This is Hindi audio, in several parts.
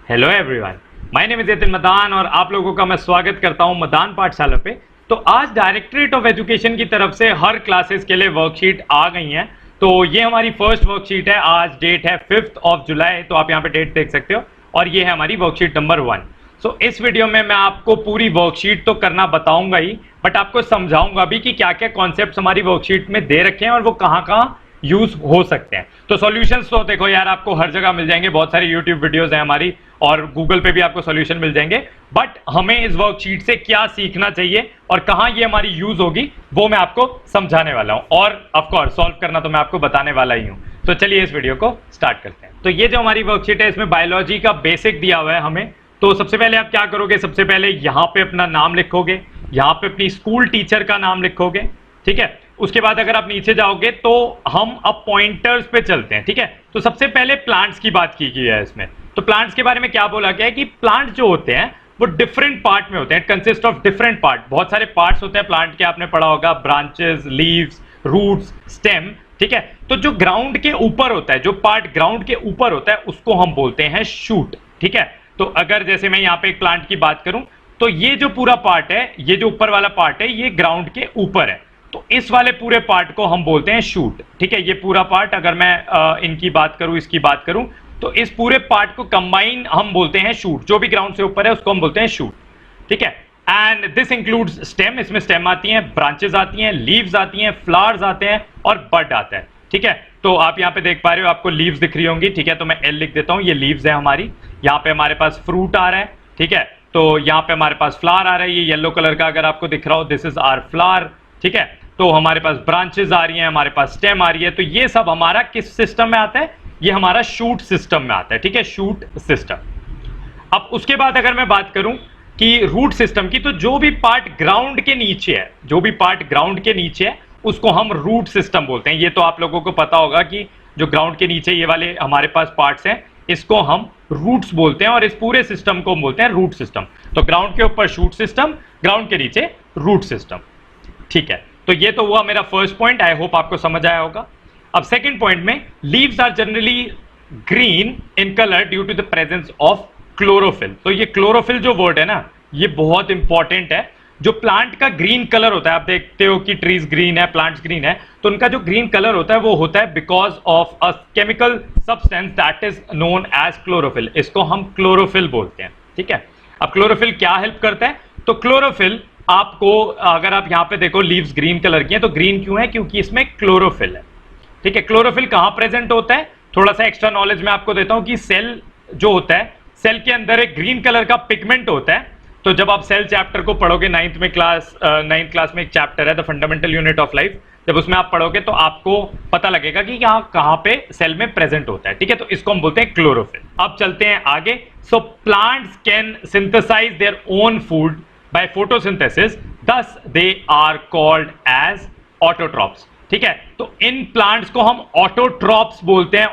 Hello everyone, my name is Yatin Madan और आप लोगों का मैं स्वागत करता हूं मदान पाठशाला पे। तो आज डायरेक्टरेट ऑफ एजुकेशन की तरफ से हर क्लासेस के लिए वर्कशीट आ गई हैं। तो ये हमारी फर्स्ट वर्कशीट है। आज डेट है 5 जुलाई, तो आप यहाँ पे डेट देख सकते हो और ये है हमारी वर्कशीट नंबर 1। सो इस वीडियो में मैं आपको पूरी वर्कशीट तो करना बताऊंगा ही, बट आपको समझाऊंगा भी कि क्या क्या कॉन्सेप्ट्स हमारी वर्कशीट में दे रखे हैं और वो कहाँ कहाँ यूज हो सकते हैं। तो सॉल्यूशंस तो देखो यार, आपको हर जगह मिल जाएंगे, बहुत सारी यूट्यूब वीडियोस हैं हमारी और गूगल पे भी आपको सॉल्यूशन मिल जाएंगे। बट हमें इस वर्कशीट से क्या सीखना चाहिए और कहां ये हमारी यूज होगी वो मैं आपको समझाने वाला हूं, और ऑफ कोर्स सॉल्व करना तो मैं आपको बताने वाला ही हूं। तो चलिए इस वीडियो को स्टार्ट करते हैं। तो ये जो हमारी वर्कशीट है, इसमें बायोलॉजी का बेसिक दिया हुआ है हमें। तो सबसे पहले आप क्या करोगे, सबसे पहले यहाँ पे अपना नाम लिखोगे, यहाँ पे अपनी स्कूल टीचर का नाम लिखोगे, ठीक है। उसके बाद अगर आप नीचे जाओगे तो हम अब पॉइंटर्स पे चलते हैं, ठीक है। तो सबसे पहले प्लांट्स की बात की गई है इसमें। तो प्लांट्स के बारे में क्या बोला गया है कि प्लांट जो होते हैं वो डिफरेंट पार्ट में होते हैं। It consist of different part. बहुत सारे पार्ट्स होते हैं प्लांट के, आपने पढ़ा होगा, ब्रांचेस, लीव्स, रूट्स, स्टेम, ठीक है। तो जो ग्राउंड के ऊपर होता है, जो पार्ट ग्राउंड के ऊपर होता है, उसको हम बोलते हैं शूट, ठीक है। तो अगर जैसे मैं यहाँ पे एक प्लांट की बात करूं तो ये जो पूरा पार्ट है, ये जो ऊपर वाला पार्ट है, ये ग्राउंड के ऊपर है, तो इस वाले पूरे पार्ट को हम बोलते हैं शूट, ठीक है। ये पूरा पार्ट, अगर मैं इनकी बात करूं, इसकी बात करूं, तो इस पूरे पार्ट को कंबाइन हम बोलते हैं शूट। जो भी ग्राउंड से ऊपर है उसको हम बोलते हैं शूट, ठीक है। एंड दिस इंक्लूड्स स्टेम, इसमें स्टेम आती है, ब्रांचेस आती हैं, लीव्स आती हैं, फ्लावर्स आते हैं और बड आता है, ठीक है। तो आप यहाँ पे देख पा रहे हो, आपको लीव्स दिख रही होंगी, ठीक है। तो मैं एल लिख देता हूँ, ये लीव्स है हमारी। यहाँ पे हमारे पास फ्रूट आ रहा है, ठीक है। तो यहाँ पे हमारे पास फ्लावर आ रहा है, ये येलो कलर का अगर आपको दिख रहा हो, दिस इज आवर फ्लावर, ठीक है। तो हमारे पास ब्रांचेस आ रही हैं, हमारे पास स्टेम आ रही है। तो ये सब हमारा किस सिस्टम में आता है, ये हमारा शूट सिस्टम में आता है, ठीक है, शूट सिस्टम। अब उसके बाद अगर मैं बात करूं कि रूट सिस्टम की, तो जो भी पार्ट ग्राउंड के नीचे है, जो भी पार्ट ग्राउंड के नीचे है, उसको हम रूट सिस्टम बोलते हैं। ये तो आप लोगों को पता होगा कि जो ग्राउंड के नीचे ये वाले हमारे पास पार्ट्स हैं, इसको हम रूट्स बोलते हैं और इस पूरे सिस्टम को बोलते हैं रूट सिस्टम। तो ग्राउंड के ऊपर शूट सिस्टम, ग्राउंड के नीचे रूट सिस्टम, ठीक है। तो ये तो हुआ मेरा फर्स्ट पॉइंट, आई होप आपको समझ आया होगा। अब सेकंड पॉइंट में, leaves are generally green in colour due to the presence of chlorophyll. तो ये क्लोरोफिल जो वर्ड है ना, ये बहुत इंपॉर्टेंट है। जो प्लांट का ग्रीन कलर होता है, आप देखते हो कि ट्रीज ग्रीन है, प्लांट्स ग्रीन है, तो उनका जो ग्रीन कलर होता है वो होता है because of a chemical substance that is known as chlorophyll. इसको हम क्लोरोफिल बोलते हैं, ठीक है। अब क्लोरोफिल क्या हेल्प करता है, तो क्लोरोफिल आपको, अगर आप यहाँ पे देखो, लीव्स ग्रीन कलर की हैं, तो ग्रीन क्यों है, क्योंकि इसमें क्लोरोफिल है, ठीक है। क्लोरोफिल कहाँ प्रेजेंट होता है, थोड़ा सा एक्स्ट्रा नॉलेज मैं आपको देता हूं कि सेल जो होता है, सेल के अंदर एक ग्रीन कलर का पिगमेंट होता है। तो जब आप सेल चैप्टर को पढ़ोगे, नाइन्थ क्लास में एक चैप्टर है the fundamental unit of life, जब उसमें आप पढ़ोगे तो आपको पता लगेगा कि यहाँ कहाँ पे सेल में प्रेजेंट होता है, ठीक है। तो इसको हम बोलते हैं क्लोरोफिल। अब चलते हैं आगे। So plants can synthesise their own food by photosynthesis, thus they are called as autotrophs, ठीक है। तो इन प्लांट्स को हम ऑटोट्रॉप्स बोलते हैं।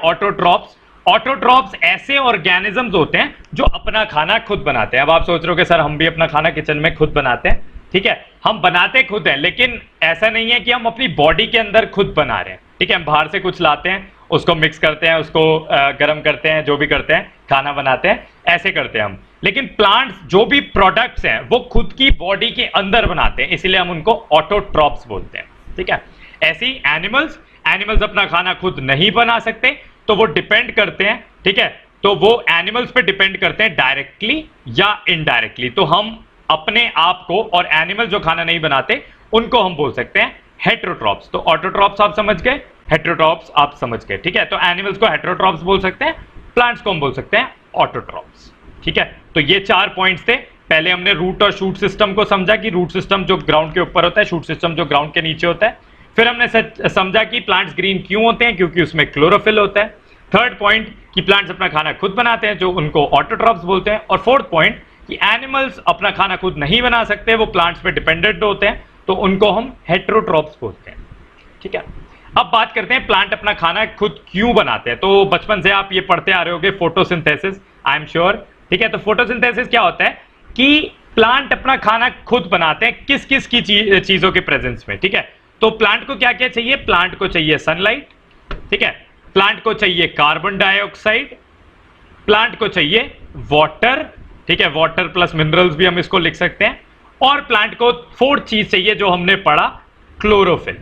ऑटोट्रॉप्स ऐसे ऑर्गेनिजम्स होते हैं जो अपना खाना खुद बनाते हैं। अब आप सोच रहे हो कि सर हम भी अपना खाना किचन में खुद बनाते हैं, ठीक है। हम बनाते खुद हैं, लेकिन ऐसा नहीं है कि हम अपनी बॉडी के अंदर खुद बना रहे हैं, ठीक है। हम बाहर से कुछ लाते हैं, उसको मिक्स करते हैं, उसको गर्म करते हैं, जो भी करते हैं, खाना बनाते हैं, ऐसे करते हैं हम। लेकिन प्लांट्स जो भी प्रोडक्ट्स हैं वो खुद की बॉडी के अंदर बनाते हैं, इसलिए हम उनको ऑटोट्रॉप्स बोलते हैं, ठीक है। ऐसी एनिमल्स अपना खाना खुद नहीं बना सकते, तो वो डिपेंड करते हैं, ठीक है। तो वो एनिमल्स पे डिपेंड करते हैं डायरेक्टली या इनडायरेक्टली। तो हम अपने आप को, और एनिमल जो खाना नहीं बनाते, उनको हम बोल सकते हैं हेटेरोट्रॉप्स। तो ऑटोट्रॉप्स आप समझ गए, हेटेरोट्रॉप्स आप समझ गए, ठीक है। तो एनिमल्स को हेटेरोट्रॉप्स बोल सकते हैं, प्लांट्स को हम बोल सकते हैं ऑटोट्रॉप्स, ठीक है। तो ये 4 पॉइंट्स थे। पहले हमने रूट और शूट सिस्टम को समझा कि रूट सिस्टम जो ग्राउंड के ऊपर होता है, शूट सिस्टम जो ग्राउंड के नीचे होता है। फिर हमने समझा कि प्लांट्स ग्रीन क्यों होते हैं, क्योंकि उसमें क्लोरोफिल होता है। थर्ड पॉइंट कि प्लांट्स अपना खाना खुद बनाते हैं, जो उनको ऑटोट्रॉप्स बोलते हैं। और फोर्थ पॉइंट कि एनिमल्स अपना खाना खुद नहीं बना सकते, वो प्लांट्स पे डिपेंडेंट होते हैं, तो उनको हम हेटेरोट्रॉप्स बोलते हैं, ठीक है। अब बात करते हैं प्लांट अपना खाना खुद क्यों बनाते हैं। तो बचपन से आप ये पढ़ते आ रहे होगे, फोटोसिंथेसिस, आई एम श्योर, ठीक है। तो फोटोसिंथेसिस क्या होता है कि प्लांट अपना खाना खुद बनाते हैं किस किस की चीजों के प्रेजेंस में, ठीक है। तो प्लांट को क्या क्या चाहिए, प्लांट को चाहिए सनलाइट, ठीक है। प्लांट को चाहिए कार्बन डाइऑक्साइड, प्लांट को चाहिए वाटर, ठीक है, वाटर प्लस मिनरल्स भी हम इसको लिख सकते हैं, और प्लांट को फोर्थ चीज चाहिए जो हमने पढ़ा, क्लोरोफिल।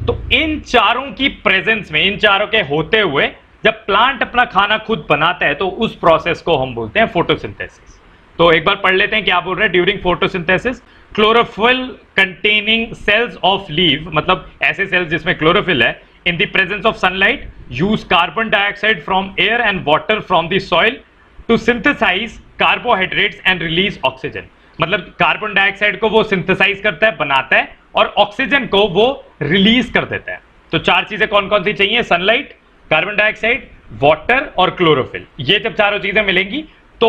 तो इन चारों की प्रेजेंस में, इन चारों के होते हुए जब प्लांट अपना खाना खुद बनाता है तो उस प्रोसेस को हम बोलते हैं फोटोसिंथेसिस। तो एक बार पढ़ लेते हैं क्या बोल रहे हैं। During photosynthesis chlorophyll containing cells of leaf, मतलब ऐसे सेल्स जिसमें क्लोरोफिल है, in the presence of sunlight use carbon dioxide from air and water from the soil to synthesise carbohydrates and release oxygen. मतलब कार्बन डाइऑक्साइड को वो सिंथेसाइज करता है, बनाता है, और ऑक्सीजन को वो रिलीज कर देता है। तो चार चीजें कौन कौन सी चाहिए? सनलाइट, कार्बन डाइऑक्साइड, वाटर और क्लोरोफिल। ये जब चारों चीजें मिलेंगी तो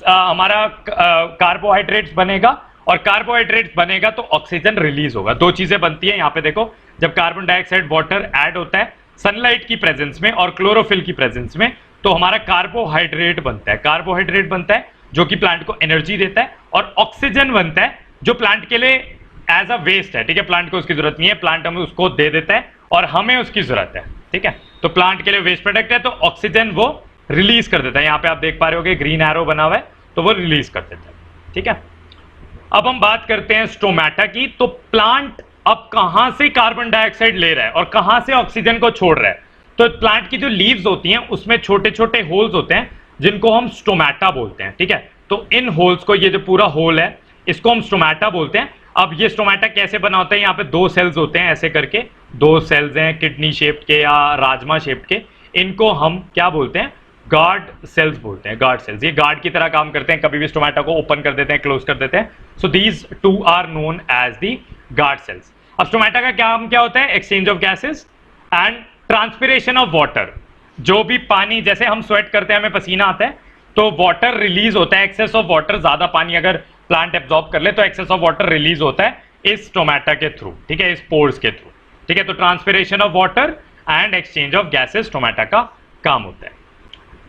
हमारा कार्बोहाइड्रेट्स बनेगा, और कार्बोहाइड्रेट्स बनेगा तो ऑक्सीजन रिलीज होगा। दो चीजें बनती है यहां पे देखो, जब कार्बन डाइऑक्साइड वाटर ऐड होता है सनलाइट की प्रेजेंस में और क्लोरोफिल की प्रेजेंस में, तो हमारा कार्बोहाइड्रेट बनता है। कार्बोहाइड्रेट बनता है जो कि प्लांट को एनर्जी देता है, और ऑक्सीजन बनता है जो प्लांट के लिए एज अ वेस्ट है, ठीक है, प्लांट को उसकी जरूरत नहीं है, प्लांट हमें उसको दे देता है और हमें उसकी जरूरत है, ठीक है। तो प्लांट के लिए वेस्ट प्रोडक्ट है, तो ऑक्सीजन वो रिलीज कर देता है। यहां पे आप देख पा रहे होगे ग्रीन एरो बना हुआ है, तो वो रिलीज कर देता है, ठीक है। अब हम बात करते हैं स्टोमेटा की। तो प्लांट अब कहां से कार्बन डाइऑक्साइड ले रहा है और कहां से ऑक्सीजन को छोड़ रहा है? तो प्लांट की जो लीव्स होती हैं उसमें छोटे छोटे होल्स होते हैं जिनको हम स्टोमेटा बोलते हैं, ठीक है। तो इन होल्स को, ये जो पूरा होल है इसको हम स्टोमेटा बोलते हैं। अब ये स्टोमेटा कैसे बना होता है? यहाँ पे दो सेल्स होते हैं, ऐसे करके दो सेल्स हैं किडनी शेप्ड के या राजमा शेप्ड के, इनको हम क्या बोलते हैं? गार्ड सेल्स बोलते हैं। गार्ड सेल्स, ये गार्ड की तरह काम करते हैं, कभी भी स्टोमेटा को ओपन कर देते हैं, क्लोज कर देते हैं। So these two are known as the guard cells. अब स्टोमेटा का काम क्या होता है? Exchange of gases and transpiration of water. जो भी पानी, जैसे हम स्वेट करते हैं, हमें पसीना आता है, तो वाटर रिलीज होता है, एक्सेस ऑफ वाटर, ज्यादा पानी अगर प्लांट एब्जॉर्ब कर ले तो एक्सेस ऑफ वाटर रिलीज होता है इस स्टोमेटा के थ्रू, ठीक है, इस पोर्स के थ्रू, ठीक है। तो transpiration of water and exchange of gases stomata का काम होता है,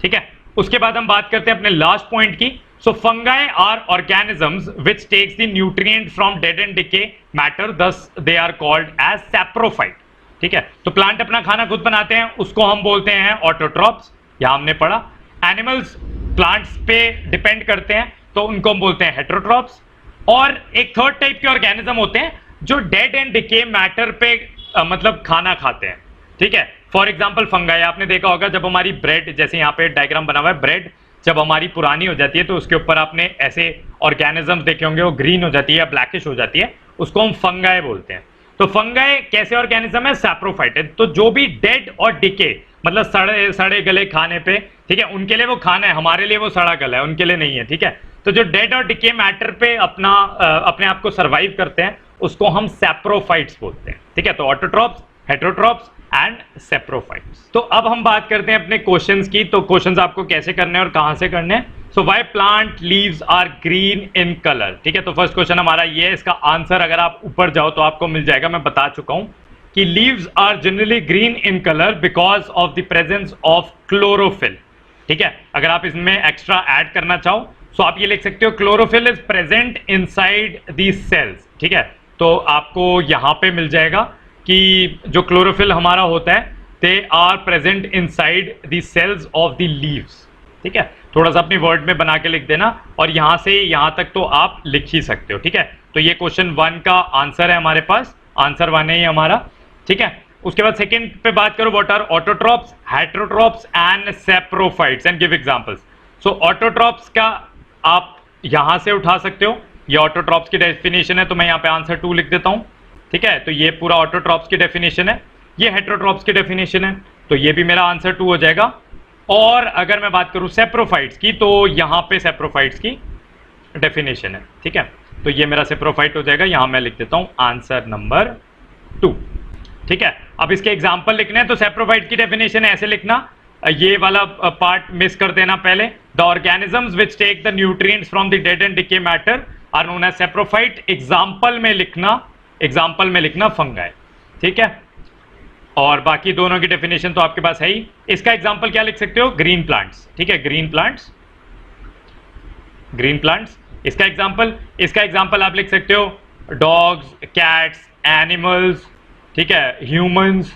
ठीक है। उसके बाद हम बात करते हैं अपने लास्ट पॉइंट की। So fungi are organisms which takes the nutrient from dead and decay matter, thus they are called as saprophyte, ठीक है। तो प्लांट अपना खाना खुद बनाते हैं, उसको हम बोलते हैं ऑटोट्रॉप्स, यहां हमने पढ़ा। एनिमल्स प्लांट्स पे डिपेंड करते हैं तो उनको हम बोलते हैं हेटेरोट्रॉप्स। और एक थर्ड टाइप के ऑर्गेनिज्म होते हैं जो डेड एंड डिके मैटर पे मतलब खाना खाते हैं, ठीक है। फॉर एग्जांपल फंगाई, आपने देखा होगा जब हमारी ब्रेड, जैसे यहाँ पे डायग्राम बना हुआ है, ब्रेड जब हमारी पुरानी हो जाती है तो उसके ऊपर आपने ऐसे ऑर्गेनिज्म देखे होंगे, वो ग्रीन हो जाती है या ब्लैकिश हो जाती है, उसको हम फंगाई बोलते हैं। तो फंगाई कैसे ऑर्गेनिज्म है? सैप्रोफाइट है। तो जो भी डेड और डिके, मतलब सड़े सड़े गले खाने पे, ठीक है, उनके लिए वो खाना है, हमारे लिए वो सड़ा गला है, उनके लिए नहीं है, ठीक है। तो जो डेड और डिके मैटर पे अपने आप को सर्वाइव करते हैं उसको हम सैप्रोफाइट्स बोलते हैं, ठीक है। तो ऑटोट्रॉप्स, हेटेरोट्रॉप्स एंड सैप्रोफाइट्स। तो अब हम बात करते हैं अपने क्वेश्चंस की। तो क्वेश्चंस आपको कैसे करने हैं और कहां से करने हैं? So why plant leaves are green in colour, ठीक है। तो फर्स्ट क्वेश्चन हमारा ये है, इसका आंसर अगर आप ऊपर जाओ तो आपको मिल जाएगा, मैं बता चुका हूं कि leaves are generally green in colour because of the presence of chlorophyll, ठीक है। अगर आप इसमें एक्स्ट्रा ऐड करना चाहो तो आप ये लिख सकते हो, chlorophyll is present inside the cells, ठीक है। तो आपको यहां पे मिल जाएगा कि जो क्लोरोफिल हमारा होता है, they are present inside the cells of the leaves, ठीक है। थोड़ा सा अपनी वर्ड में बना के लिख देना, और यहां से यहां तक तो आप लिख ही सकते हो, ठीक है। तो ये क्वेश्चन 1 का आंसर है हमारे पास, आंसर 1 है ये हमारा, ठीक है। उसके बाद सेकंड पे बात करो, what are autotrophs, heterotrophs and saprophytes and give examples. So autotrophs का आप यहां से उठा सकते हो, ये ऑटोट्रॉप्स की डेफिनेशन है, तो मैं यहां पे आंसर 2 लिख देता हूं, ठीक है। तो ये पूरा ऑटोट्रॉप्स की डेफिनेशन है, ये हेटेरोट्रॉप्स की डेफिनेशन है, तो ये भी मेरा आंसर 2 हो जाएगा। और अगर मैं बात करूं सैप्रोफाइट्स की, तो यहां पे सैप्रोफाइट्स की डेफिनेशन है, ठीक है। तो ये मेरा सैप्रोफाइट हो जाएगा, यहां मैं लिख देता हूं आंसर नंबर 2, ठीक है। अब इसके एग्जाम्पल लिखने हैं, तो सैप्रोफाइट की डेफिनेशन ऐसे लिखना, ये वाला पार्ट मिस कर देना पहले। The organisms which take the nutrients from the dead and decay matter are known as saprophyte. Example में लिखना फंगाई, ठीक है। और बाकी दोनों की डेफिनेशन तो आपके पास है ही। इसका एग्जाम्पल क्या लिख सकते हो? ग्रीन प्लांट्स, ठीक है, ग्रीन प्लांट्स, ग्रीन प्लांट्स। इसका एग्जाम्पल आप लिख सकते हो डॉग्स, कैट्स, एनिमल्स, ठीक है, ह्यूमंस,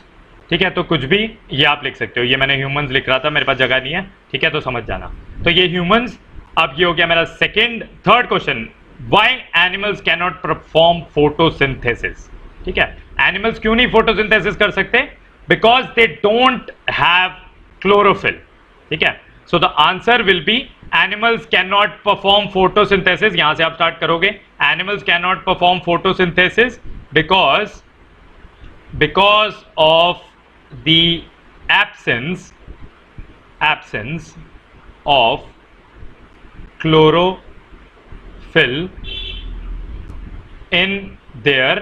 ठीक है, तो कुछ भी ये आप लिख सकते हो। ये मैंने ह्यूमंस लिख रहा था, मेरे पास जगह नहीं है, ठीक है, तो समझ जाना। तो ये ह्यूमंस। अब ये हो गया मेरा third question, why animals can not perform photosynthesis. ठीक है, एनिमल्स क्यों नहीं फोटोसिंथेसिस कर सकते? Because they don't have chlorophyll. ठीक है, so the answer will be animals can not perform photosynthesis. यहां से आप स्टार्ट करोगे, animals can not perform photosynthesis because of the absence of chlorophyll in their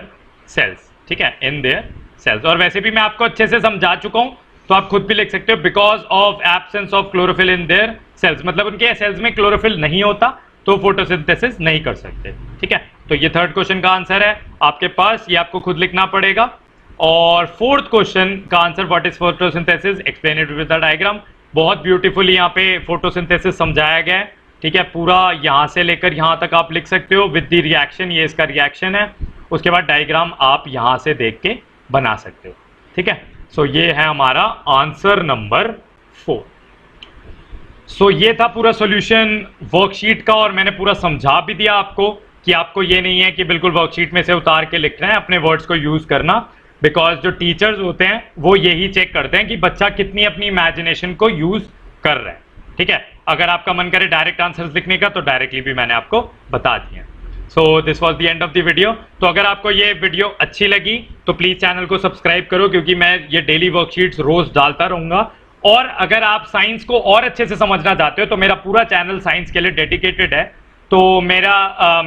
cells। ठीक है, in their cells। और वैसे भी मैं आपको अच्छे से समझा चुका हूं, तो आप खुद भी लिख सकते हो because of absence of chlorophyll in their cells, मतलब उनके सेल्स में क्लोरोफिल नहीं होता तो फोटोसिंथेसिस नहीं कर सकते। ठीक है, तो ये थर्ड क्वेश्चन का आंसर है आपके पास, ये आपको खुद लिखना पड़ेगा। और फोर्थ क्वेश्चन का answer, what is photosynthesis, explain it with the diagram. बहुत ब्यूटीफुली यहाँ पे फोटोसिंथेसिस समझाया गया है। ठीक है, पूरा यहाँ से लेकर यहाँ तक आप लिख सकते हो विद द रिएक्शन, ये इसका रिएक्शन है। उसके बाद डायग्राम आप यहाँ से देख के बना सकते हो। ठीक है, सो ये है हमारा आंसर नंबर 4। सो ये था पूरा सॉल्यूशन वर्कशीट का, और मैंने पूरा समझा भी दिया आपको कि आपको ये नहीं है कि बिल्कुल वर्कशीट में से उतार के लिखना है, अपने वर्ड्स को यूज करना। बिकॉज जो टीचर्स होते हैं वो यही चेक करते हैं कि बच्चा कितनी अपनी इमेजिनेशन को यूज कर रहा है। ठीक है, अगर आपका मन करे डायरेक्ट आंसर्स लिखने का तो डायरेक्टली भी मैंने आपको बता दिए। So this was the end of the video. तो अगर आपको ये वीडियो अच्छी लगी तो प्लीज चैनल को सब्सक्राइब करो, क्योंकि मैं ये डेली वर्कशीट्स रोज डालता रहूंगा। और अगर आप साइंस को और अच्छे से समझना चाहते हो तो मेरा पूरा चैनल साइंस के लिए डेडिकेटेड है। तो मैं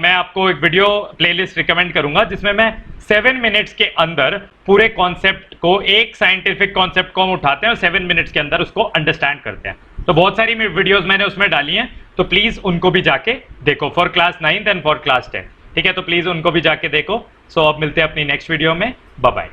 आपको एक वीडियो प्लेलिस्ट रिकमेंड करूंगा जिसमें मैं 7 मिनट्स के अंदर पूरे कॉन्सेप्ट को, एक साइंटिफिक कॉन्सेप्ट को हम उठाते हैं और 7 मिनट्स के अंदर उसको अंडरस्टैंड करते हैं। तो बहुत सारी वीडियोस मैंने उसमें डाली हैं, तो प्लीज उनको भी जाके देखो, for class 9 and for class 10। ठीक है, तो प्लीज उनको भी जाके देखो। सो अब मिलते हैं अपनी नेक्स्ट वीडियो में, बाय बाय।